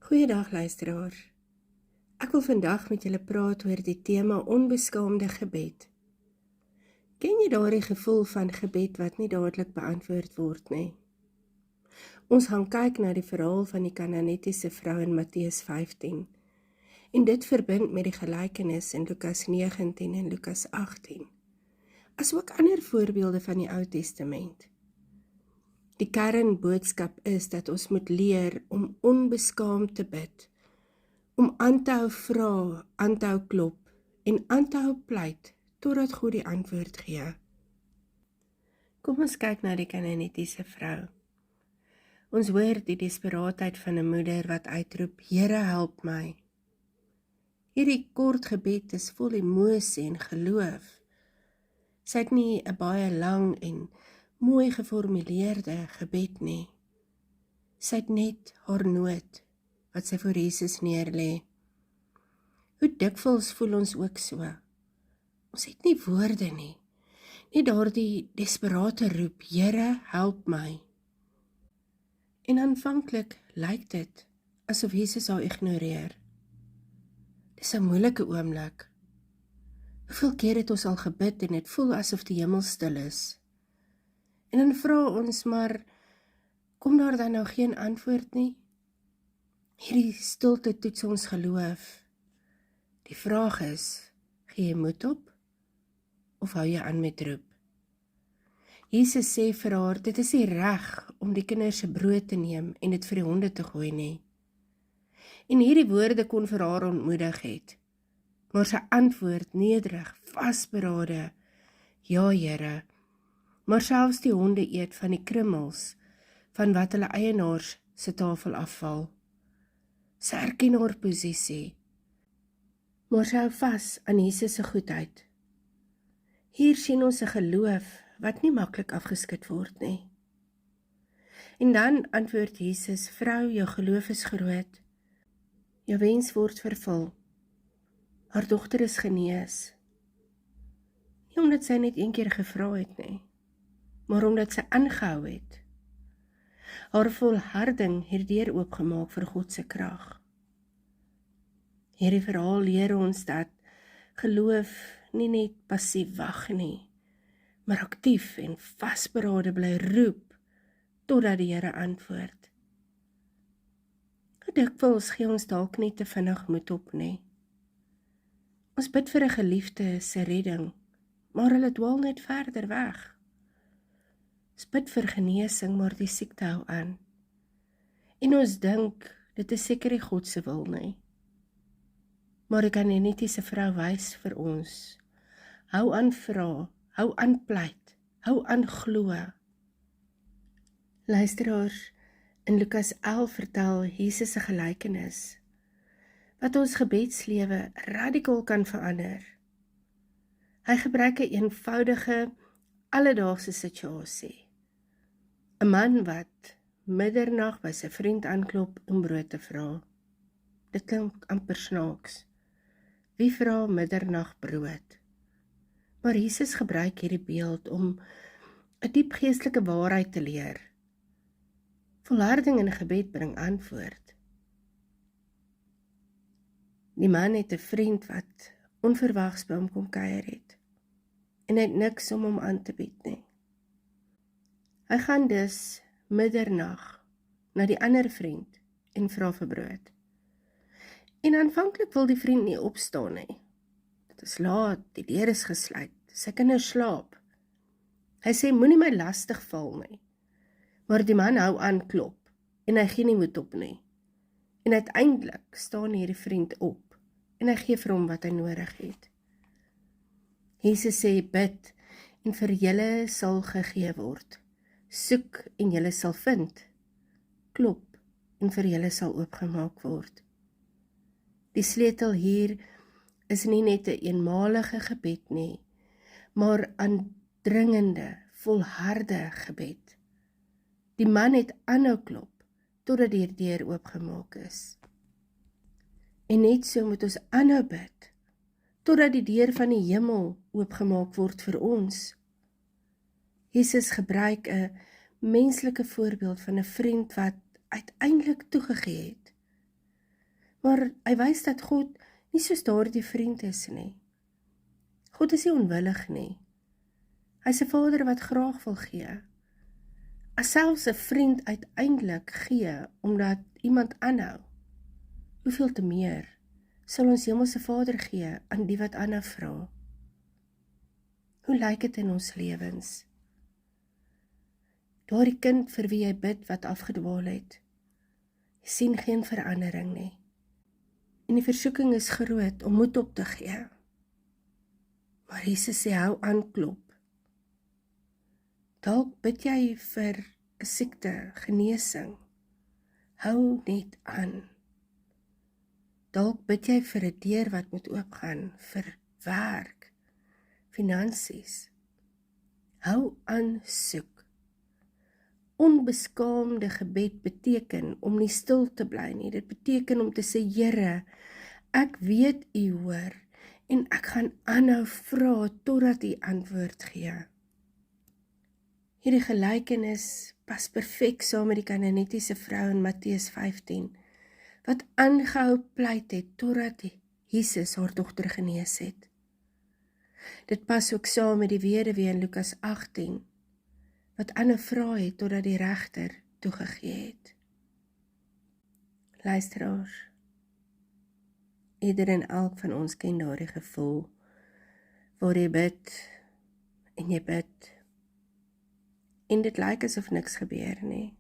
Goeiedag luisteraar. Ek wil vandag met julle praat oor die tema onbeskaamde gebed. Ken jy daardie gevoel van gebed wat nie dadelik beantwoord word nie? Ons gaan kyk na die verhaal van die Kanaanitiese vrou in Matteus 15 en dit verbind met die gelykenis in Lukas 19 en Lukas 18, asook ander voorbeelde van die Ou Testament. Die kernboodskap is dat ons moet leer om onbeskaamd te bid, om aan te hou vra, aan te hou klop en aan te hou pleit totdat God die antwoord gee. Kom ons kyk na die Kanaanitiese vrou. Ons hoor die desperaatheid van 'n moeder wat uitroep, Here help my. Hierdie kort gebed is vol emosie en geloof. Sy het nie 'n baie lang en mooi geformuleerde gebed nie. Sy het net haar nood wat sy voor Jesus neerlê. Hoe dikwels voel ons ook so? Ons het nie woorde nie. Net daardie desperate roep, Here, help my. En aanvanklik lyk dit asof Jesus haar ignoreer. Dis 'n moeilike oomblik. Hoeveel keer het ons al gebid en dit voel asof die hemel stil is? En dan vra ons maar, kom daar dan nou geen antwoord nie? Hierdie stilte toets ons geloof. Die vraag is, gee jy moed op? Of hou jy aan met roep? Jesus sê vir haar, dit is nie reg om die kinders se brood te neem en dit vir die honde te gooi nie. En hierdie woorde kon vir haar ontmoedig het. Maar sy antwoord nederig, vasberade, ja Here, maar selfs die honde eet van die krummels, van wat hulle eienaars se tafel afval. Sy erken haar posisie, maar sy hou vas aan Jesus se goedheid. Hier sien ons 'n geloof wat nie maklik afgeskit word nie. En dan antwoord Jesus, vrou, jou geloof is groot. Jou wens word vervul. Haar dogter is genees. Nie omdat sy net een keer gevra het nie, maar omdat sy aangehou het. Haar volharding het deur oopgemaak vir God se krag. Hierdie verhaal leer ons dat geloof nie net passief wag nie, maar aktief en vasberade bly roep totdat die Here antwoord. Dikwels gee ons dalk nie te vinnig moed op nie. Ons bid vir 'n geliefde se redding, maar hulle dwaal net verder weg. Ons bid vir genesing, maar die siekte hou aan. En ons dink, dit is seker nie God se wil nie. Maar die Kanaanitiese vrou wys vir ons, hou aan vra, hou aan pleit, hou aan glo. Luisteraars, in Lukas 11 vertel Jesus 'n gelykenis, wat ons gebedslewe radikaal kan verander. Hy gebruik 'n eenvoudige, alledaagse situasie. 'n Man wat middernag by sy vriend aanklop om brood te vra. Dit klink amper snaaks. Wie vra middernag brood? Maar Jesus gebruik hierdie beeld om 'n diep geestelike waarheid te leer. Volharding in gebed bring antwoord. Die man het 'n vriend wat onverwags by hom kom kuier het, en hy het niks om hom aan te bied nie. Hy gaan dus middernag na die ander vriend en vra vir brood. En aanvanklik wil die vriend nie opstaan nie. Dit is laat, die deur is gesluit, sy kinders slaap. Hy sê, moenie my lastig val nie. Maar die man hou aan klop, en hy gee nie moed op nie. En uiteindelik staan hierdie vriend op, en hy gee vir hom wat hy nodig het. Jesus sê, bid, en vir julle sal gegee word. Soek, en julle sal vind. Klop, en vir julle sal oopgemaak word. Die sleutel hier is nie net 'n eenmalige gebed nie, maar aandringende, volharde gebed. Die man het aanhou klop, totdat die deur oopgemaak is. En net so moet ons aanhou bid, totdat die deur van die hemel oopgemaak word vir ons. Jesus gebruik 'n menslike voorbeeld van 'n vriend wat uiteindelik toegegee het. Maar hy wys dat God nie soos daardie vriend is nie. God is nie onwillig nie. Hy is 'n Vader wat graag wil gee. As selfs 'n vriend uiteindelik gee, omdat iemand aanhou, hoeveel te meer sal ons Hemelse Vader gee aan die wat aanhou vra. Hoe lyk dit in ons lewens? Daardie kind vir wie jy bid wat afgedwaal het, jy sien geen verandering nie. En die versoeking is groot om moed op te gee. Maar Jesus sê, hou aan klop. Dalk bid jy vir 'n siekte, genesing. Hou net aan. Dalk bid jy vir 'n deur wat moet oopgaan, vir werk, finansies. Hou aan soek. Onbeskaamde gebed beteken om nie stil te bly nie. Dit beteken om te sê, Here, ek weet U hoor en ek gaan aanhou vra totdat U antwoord gee. Hierdie gelykenis pas perfek saam met die Kanaanitiese vrou in Matteus 15, wat aangehou pleit het totdat Jesus haar dogter genees het. Dit pas ook saam met die weduwee in Lukas 18, wat aanhou vra het totdat die regter toegegee het. Luisteraars, ieder en elk van ons ken daardie gevoel, waar jy bid, en dit lyk asof niks gebeur nie.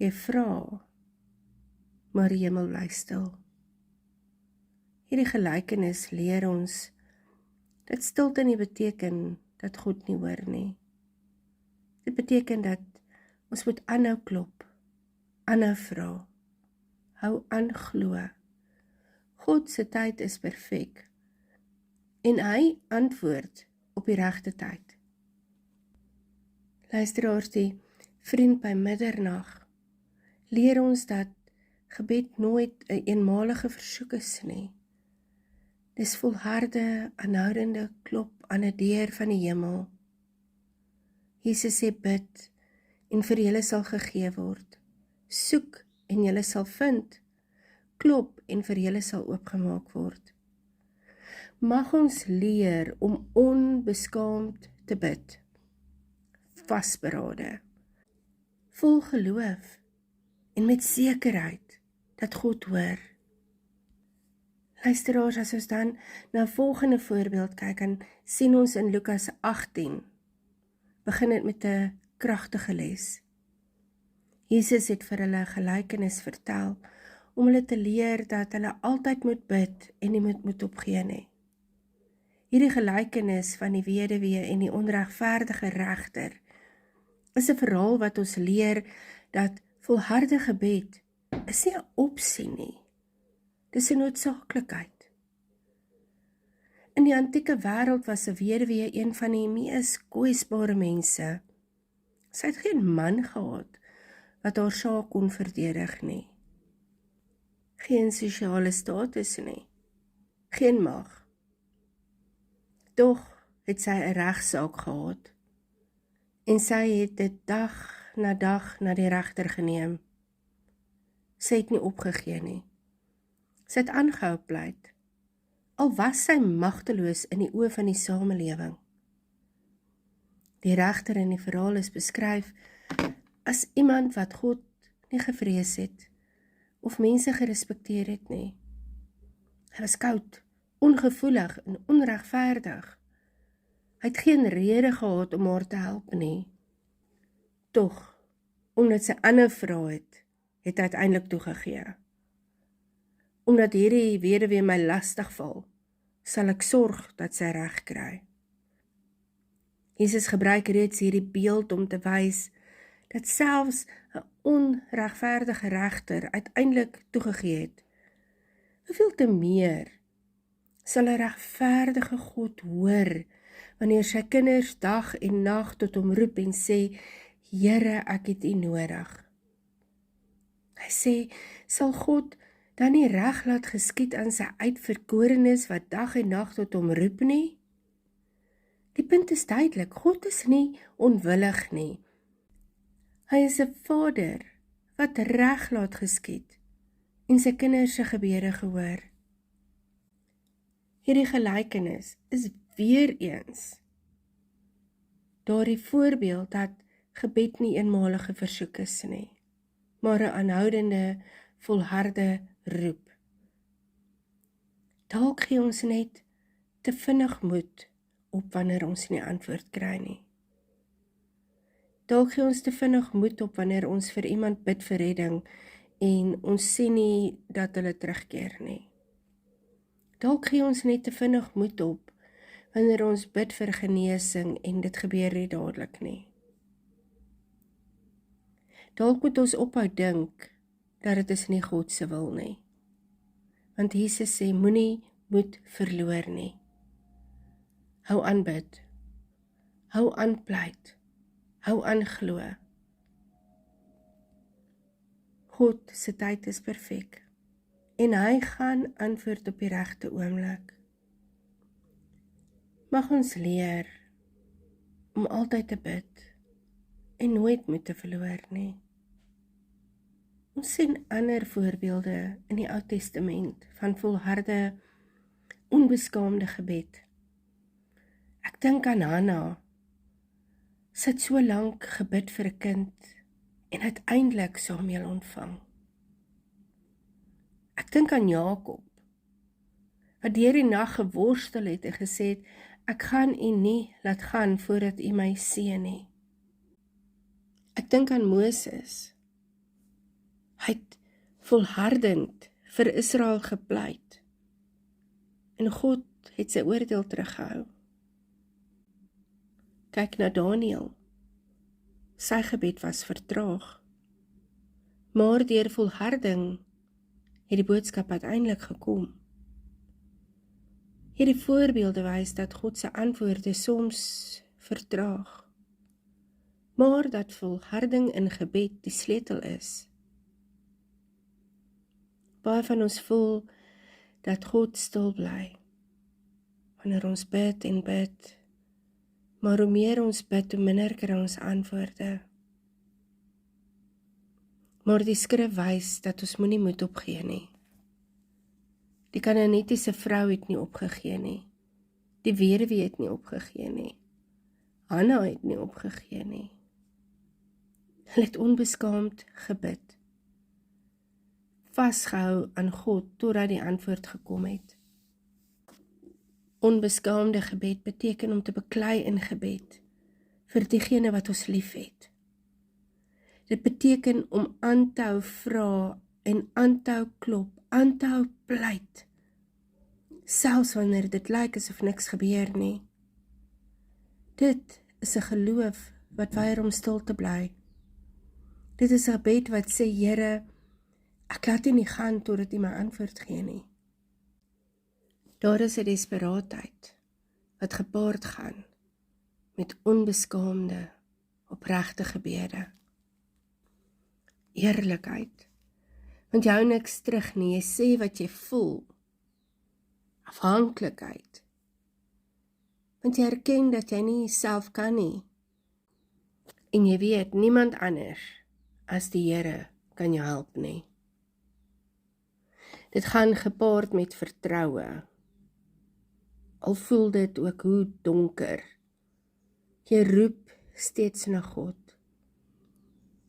Jy vra, maar die hemel bly stil. Hierdie gelykenis leer ons dat stilte nie beteken dat God nie hoor nie. Dit beteken dat ons moet aanhou klop, aanhou vra, hou aan glo. God se tyd is perfek en hy antwoord op die regte tyd. Luisteraars, die vriend by middernag leer ons dat gebed nooit 'n eenmalige versoek is nie. Dis volharde, aanhoudende klop aan 'n deur van die hemel. Jesus sê bid en vir julle sal gegee word. Soek en julle sal vind. Klop en vir julle sal oopgemaak word. Mag ons leer om onbeskaamd te bid. Vasberade. Vol geloof en met sekerheid dat God hoor. Luisteraars, as ons dan na 'n volgende voorbeeld kyk, en sien ons in Lukas 18, begin dit met 'n kragtige les. Jesus het vir hulle 'n gelykenis vertel, om hulle te leer dat hulle altyd moet bid en nie moet opgee nie. Hierdie gelykenis van die weduwee en die onregverdige regter is 'n verhaal wat ons leer dat volharde gebed is nie 'n opsie nie. Dis 'n noodsaaklikheid. In die antieke wêreld was 'n weduwee een van die mees kwesbare mense. Sy het geen man gehad wat haar saak kon verdedig nie. Geen sosiale status nie. Geen mag. Tog het sy 'n regsaak gehad en sy het dit dag na die regter geneem. Sy het nie opgegee nie. Sy het aangehou pleit, al was sy magteloos in die oë van die samelewing. Die regter in die verhaal is beskryf as iemand wat God nie gevrees het, of mense gerespekteer het nie. Hy was koud, ongevoelig en onregverdig. Hy het geen rede gehad om haar te help nie. Tog, omdat sy ander vra het, het hy uiteindelik toegegee. Omdat hierdie weduwee my lastig val, sal ek sorg dat sy reg kry. Jesus gebruik reeds hierdie beeld om te wys dat selfs 'n onregverdige regter uiteindelik toegegee het. Hoeveel te meer sal 'n regverdige God hoor wanneer sy kinders dag en nag tot hom roep en sê, Here, ek het U nodig. Hy sê, sal God dan nie reg laat geskied aan sy uitverkorenes wat dag en nag tot hom roep nie? Die punt is duidelik, God is nie onwillig nie. Hy is 'n Vader wat reg laat geskied en sy kinders se gebede gehoor. Hierdie gelykenis is weer eens daardie voorbeeld dat gebed nie eenmalige versoek is nie, maar 'n aanhoudende, volharde roep. Dalk gee ons net te vinnig moed op wanneer ons nie antwoord kry nie. Dalk gee ons te vinnig moed op wanneer ons vir iemand bid vir redding en ons sien nie dat hulle terugkeer nie. Dalk gee ons net te vinnig moed op wanneer ons bid vir genesing en dit gebeur nie dadelik nie. Dalk moet ons ophou dink dat dit is nie God se wil nie. Want Jesus sê, moenie moed verloor nie. Hou aan bid. Hou aan pleit. Hou aan glo. God se tyd is perfek. En hy gaan antwoord op die regte oomblik. Mag ons leer om altyd te bid en nooit moed te verloor nie. Ons sien ander voorbeelde in die Ou Testament van volharde, onbeskaamde gebed. Ek dink aan Hanna. Sy het so lank gebid vir 'n kind en uiteindelik Samuel ontvang. Ek dink aan Jakob, wat deur die nag geworstel het en gesê het, ek gaan u nie laat gaan voordat u my seën nie. Ek dink aan Moses. Hy het volhardend vir Israel gepleit en God het sy oordeel teruggehou. Kyk na Daniël. Sy gebed was vertraag, maar deur volharding het die boodskap uiteindelik gekom. Hierdie voorbeelde wys dat God se antwoorde soms vertraag, maar dat volharding in gebed die sleutel is. Baie van ons voel dat God stil bly wanneer ons bid en bid, maar hoe meer ons bid, hoe minder kry ons antwoorde. Maar die skrif wys dat ons moenie moed opgee nie. Die Kanaanitiese vrou het nie opgegee nie. Die weduwee het nie opgegee nie. Hanna het nie opgegee nie. Hulle het onbeskaamd gebid. Vasgehou aan God totdat die antwoord gekom het. Onbeskaamde gebed beteken om te beklei in gebed vir diegene wat ons lief het. Dit beteken om aan te hou vra en aan te hou klop, aan te hou pleit, selfs wanneer dit lyk asof niks gebeur nie. Dit is 'n geloof wat weier om stil te bly. Dit is 'n gebed wat sê, Here, ek laat U nie gaan totdat U my antwoord gee nie. Daar is 'n desperaatheid wat gepaard gaan met onbeskaamde, opregte gebede. Eerlikheid, want jy hou niks terug nie, jy sê wat jy voel. Afhanklikheid, want jy erken dat jy nie self kan nie. En jy weet, niemand anders as die Here kan jou help nie. Dit gaan gepaard met vertroue, al voel dit ook hoe donker. Jy roep steeds na God,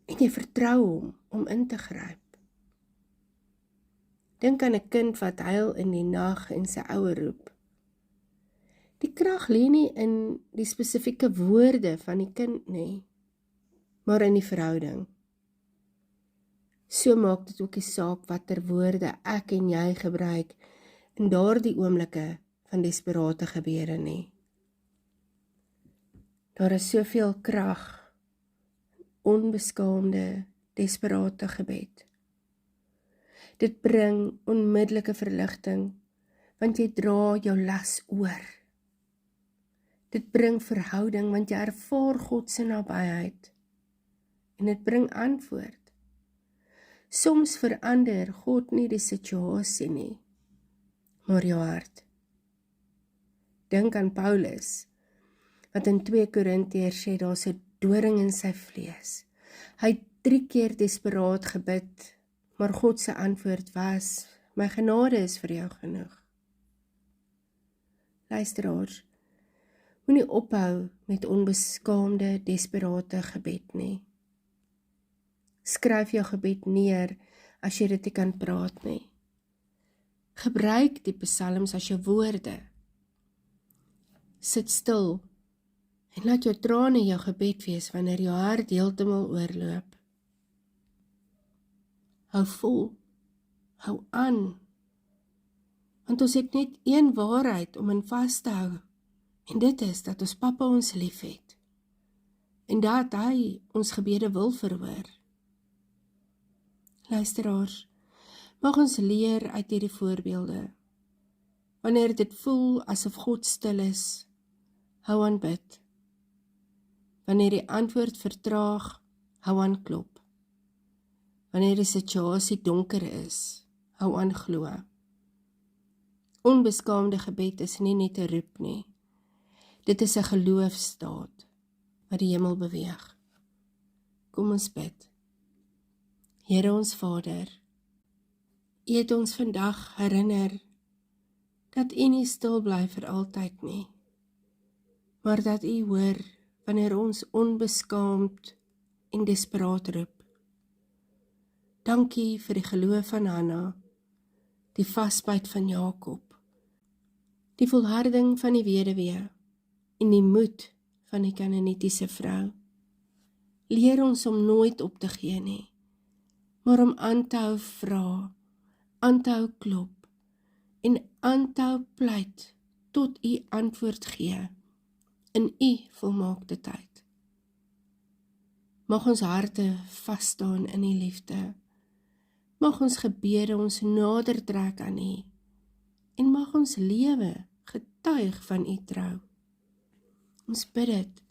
en jy vertrou hom om in te gryp. Dink aan 'n kind wat huil in die nag en sy ouer roep. Die krag lê nie in die spesifieke woorde van die kind nie, maar in die verhouding. So maak dit ook die saak watter woorde ek en jy gebruik in daardie oomblikke van desperate gebede nie. Daar is soveel krag, onbeskaamde, desperate gebed. Dit bring onmiddellike verligting, want jy dra jou las oor. Dit bring verhouding, want jy ervaar God se nabyheid. En dit bring antwoord. Soms verander God nie die situasie nie, maar jou hart. Dink aan Paulus, wat in 2 Korintiërs sê, daar's 'n doring in sy vlees. Hy het 3 keer desperaat gebid, Maar God se antwoord was, my genade is vir jou genoeg. Luisteraars, moenie ophou met onbeskaamde, desperate gebed nie. Skryf jou gebed neer as jy dit nie kan praat nie. Gebruik die psalms as jou woorde. Sit stil en laat jou trane jou gebed wees wanneer jou hart heeltemal oorloop. Hou vol, hou aan, want ons het net een waarheid om in vas te hou, en dit is dat ons Papa ons lief het, en dat hy ons gebede wil verhoor. Luisteraars, mag ons leer uit hierdie voorbeelde. Wanneer dit voel asof God stil is, hou aan bid. Wanneer die antwoord vertraag, hou aan klop. Wanneer die situasie donker is, hou aan glo. Onbeskaamde gebed is nie net 'n roep nie. Dit is 'n geloofsdaad wat die hemel beweeg. Kom ons bid. Here ons Vader, U het ons vandag herinner dat U nie stil bly vir altyd nie, maar dat U hoor wanneer ons onbeskaamd en desperaat roep. Dankie vir die geloof van Hanna, die vasbyt van Jakob, die volharding van die weduwee en die moed van die Kanaanitiese vrou. Leer ons om nooit op te gee nie, maar om aan te hou vra, aan te hou klop en aan te hou pleit tot U antwoord gee in U volmaakte tyd. Mag ons harte vas staan in die liefde. Mag ons gebede ons nader trek aan U en mag ons lewe getuig van U trou. Ons bid dit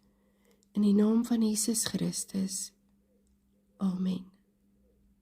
in die naam van Jesus Christus. Amen.